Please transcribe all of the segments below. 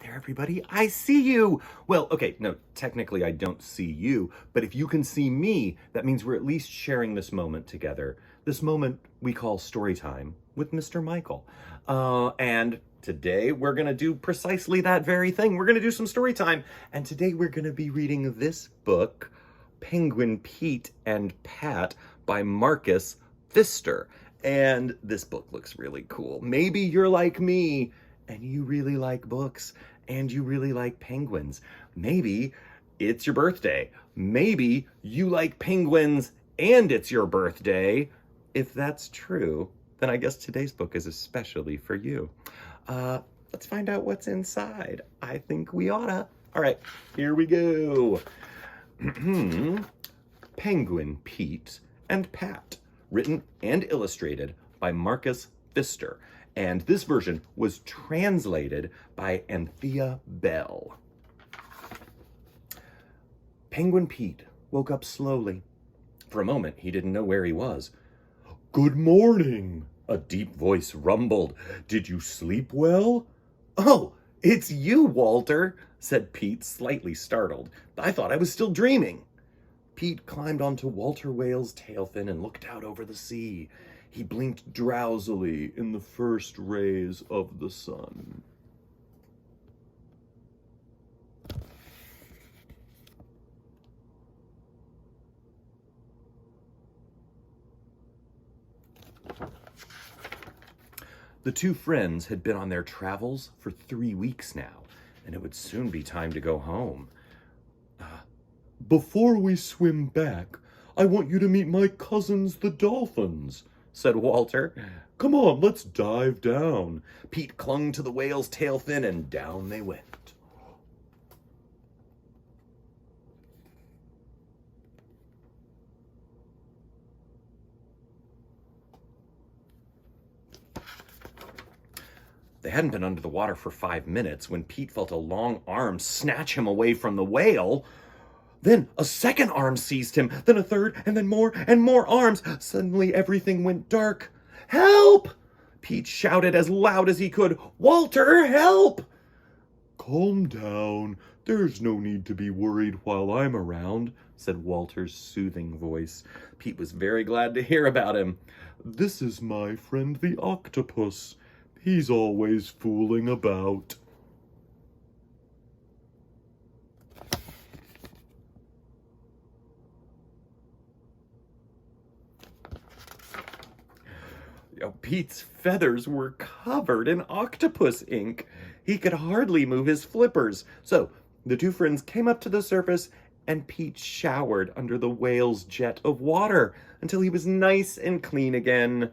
there, everybody. I see you. Well, okay, no, technically I don't see you, but if you can see me, that means we're at least sharing this moment together. This moment we call Storytime with Mr. Michael. And today we're going to do precisely that very thing. We're going to do some story time. And today we're going to be reading this book, Penguin Pete and Pat by Marcus Pfister. And this book looks really cool. Maybe you're like me and you really like books and you really like penguins. Maybe it's your birthday. Maybe you like penguins and it's your birthday. If that's true, then I guess today's book is especially for you. Let's find out what's inside. I think we oughta. All right, here we go. Penguin Pete and Pat, written and illustrated by Marcus Pfister. And this version was translated by Anthea Bell. Penguin Pete woke up slowly. For a moment, he didn't know where he was. "Good morning," a deep voice rumbled. "Did you sleep well?" "Oh, it's you, Walter," said Pete, slightly startled. "I thought I was still dreaming." Pete climbed onto Walter Whale's tail fin and looked out over the sea. He blinked drowsily in the first rays of the sun. The two friends had been on their travels for 3 weeks now, and it would soon be time to go home. "Before we swim back, I want you to meet my cousins, the dolphins," said Walter. "Come on, let's dive down." Pete clung to the whale's tail fin, and down they went. They hadn't been under the water for 5 minutes when Pete felt a long arm snatch him away from the whale. Then a second arm seized him, then a third, and then more and more arms. Suddenly everything went dark. "Help!" Pete shouted as loud as he could. "Walter, help!" "Calm down. There's no need to be worried while I'm around," said Walter's soothing voice. Pete was very glad to hear about him. "This is my friend the octopus. He's always fooling about." Pete's feathers were covered in octopus ink. He could hardly move his flippers. So the two friends came up to the surface, and Pete showered under the whale's jet of water until he was nice and clean again.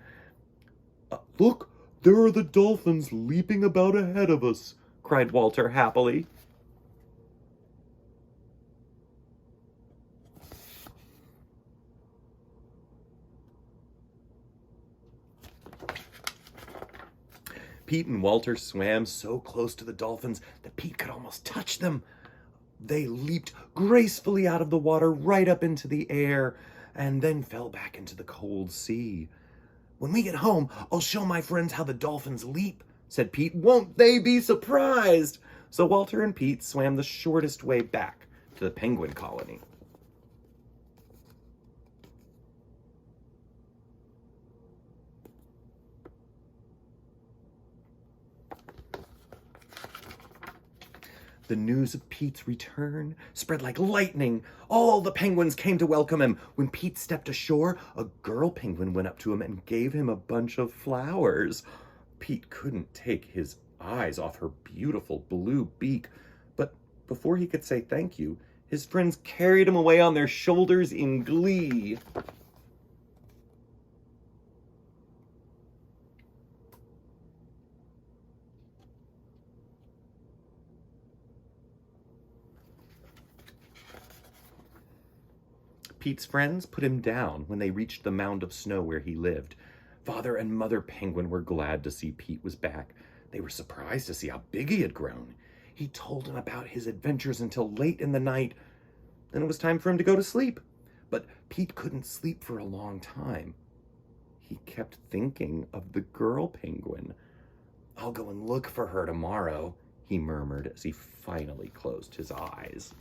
"Look, there are the dolphins leaping about ahead of us," cried Walter happily. Pete and Walter swam so close to the dolphins that Pete could almost touch them. They leaped gracefully out of the water right up into the air and then fell back into the cold sea. "When we get home, I'll show my friends how the dolphins leap," said Pete. "Won't they be surprised?" So Walter and Pete swam the shortest way back to the penguin colony. The news of Pete's return spread like lightning. All the penguins came to welcome him. When Pete stepped ashore, a girl penguin went up to him and gave him a bunch of flowers. Pete couldn't take his eyes off her beautiful blue beak, but before he could say thank you, his friends carried him away on their shoulders in glee. Pete's friends put him down when they reached the mound of snow where he lived. Father and Mother Penguin were glad to see Pete was back. They were surprised to see how big he had grown. He told them about his adventures until late in the night. Then it was time for him to go to sleep. But Pete couldn't sleep for a long time. He kept thinking of the girl penguin. "I'll go and look for her tomorrow," he murmured as he finally closed his eyes.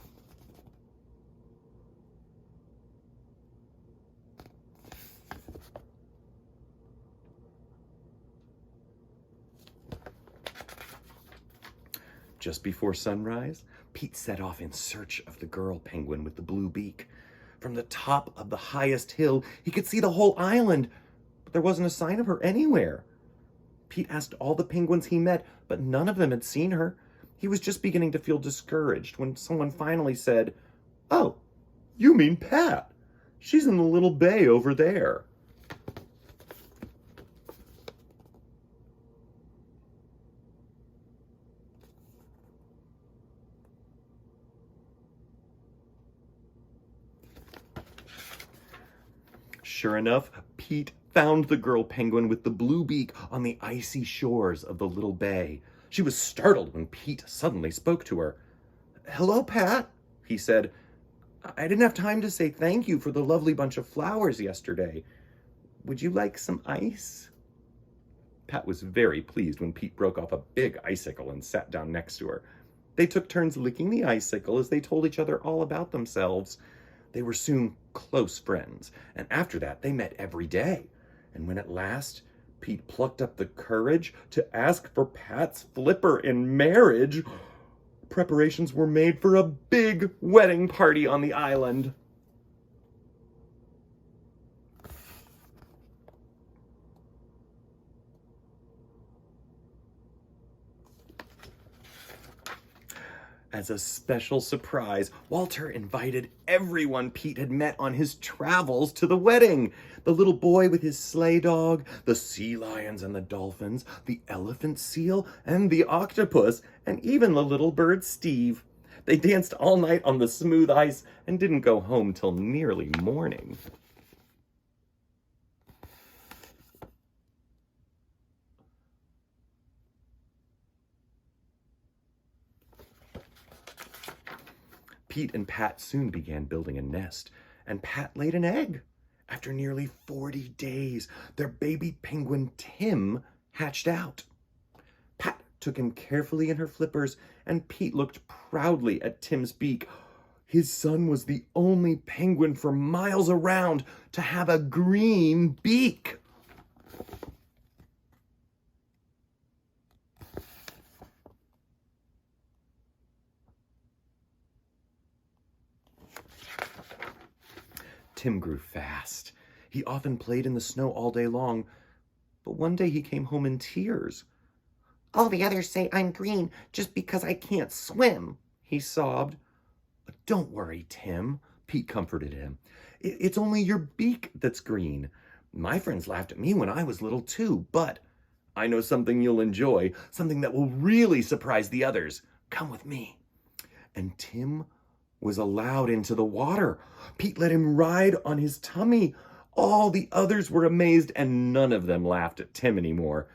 Just before sunrise, Pete set off in search of the girl penguin with the blue beak. From the top of the highest hill, he could see the whole island, but there wasn't a sign of her anywhere. Pete asked all the penguins he met, but none of them had seen her. He was just beginning to feel discouraged when someone finally said, "Oh, you mean Pat. She's in the little bay over there." Sure enough, Pete found the girl penguin with the blue beak on the icy shores of the little bay. She was startled when Pete suddenly spoke to her. "Hello, Pat," he said. "I didn't have time to say thank you for the lovely bunch of flowers yesterday. Would you like some ice?" Pat was very pleased when Pete broke off a big icicle and sat down next to her. They took turns licking the icicle as they told each other all about themselves. They were soon close friends, and after that they met every day. And when at last Pete plucked up the courage to ask for Pat's flipper in marriage, preparations were made for a big wedding party on the island. As a special surprise, Walter invited everyone Pete had met on his travels to the wedding. The little boy with his sleigh dog, the sea lions and the dolphins, the elephant seal and the octopus, and even the little bird Steve. They danced all night on the smooth ice and didn't go home till nearly morning. Pete and Pat soon began building a nest, and Pat laid an egg. After nearly 40 days, their baby penguin Tim hatched out. Pat took him carefully in her flippers, and Pete looked proudly at Tim's beak. His son was the only penguin for miles around to have a green beak. Tim grew fast. He often played in the snow all day long, but one day he came home in tears. "All the others say I'm green just because I can't swim," he sobbed. "Don't worry, Tim," Pete comforted him. It's only your beak that's green. My friends laughed at me when I was little too, but I know something you'll enjoy, something that will really surprise the others. Come with me." And Tim was allowed into the water. Pete let him ride on his tummy. All the others were amazed, and none of them laughed at Tim anymore.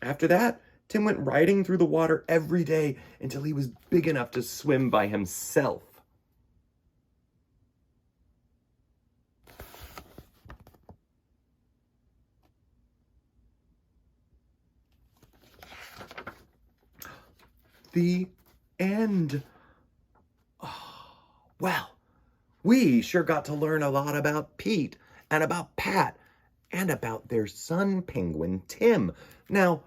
After that, Tim went riding through the water every day until he was big enough to swim by himself. The end. Well, we sure got to learn a lot about Pete and about Pat and about their son penguin, Tim. Now,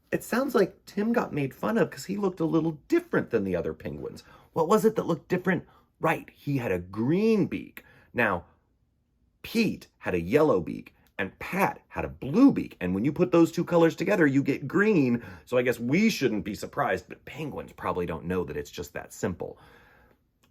it sounds like Tim got made fun of because he looked a little different than the other penguins. What was it that looked different? Right, he had a green beak. Now, Pete had a yellow beak and Pat had a blue beak. And when you put those two colors together, you get green. So I guess we shouldn't be surprised, but penguins probably don't know that it's just that simple.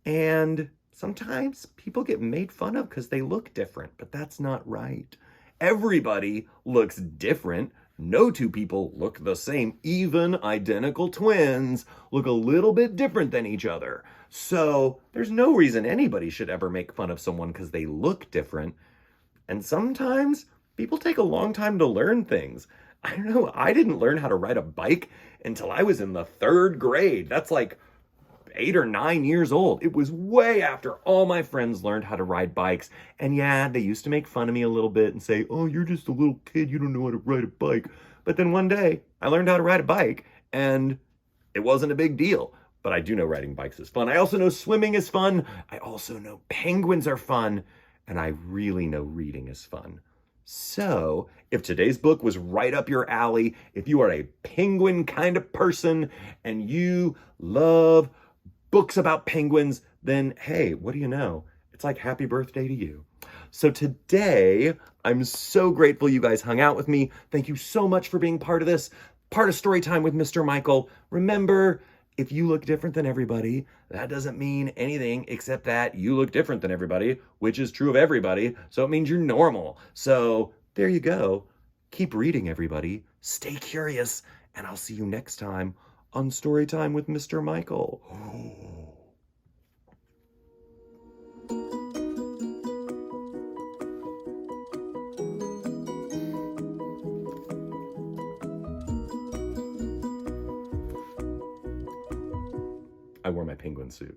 And sometimes people get made fun of because they look different, but that's not right. Everybody looks different. No two people look the same. Even identical twins look a little bit different than each other. So there's no reason anybody should ever make fun of someone because they look different. And sometimes people take a long time to learn things. I don't know, I didn't learn how to ride a bike until I was in the 3rd grade. That's like 8 or 9 years old. It was way after all my friends learned how to ride bikes. And yeah, they used to make fun of me a little bit and say, "Oh, you're just a little kid, you don't know how to ride a bike." But then one day I learned how to ride a bike, and It wasn't a big deal, but I do know riding bikes is fun. I also know swimming is fun. I also know penguins are fun. And I really know reading is fun. So, if today's book was right up your alley, if you are a penguin kind of person and you love books about penguins, then hey, what do you know? It's like happy birthday to you. So today, I'm so grateful you guys hung out with me. Thank you so much for being part of this, part of Storytime with Mr. Michael. Remember, if you look different than everybody, that doesn't mean anything except that you look different than everybody, which is true of everybody. So it means you're normal. So there you go. Keep reading, everybody. Stay curious. And I'll see you next time on Storytime with Mr. Michael. I wore my penguin suit.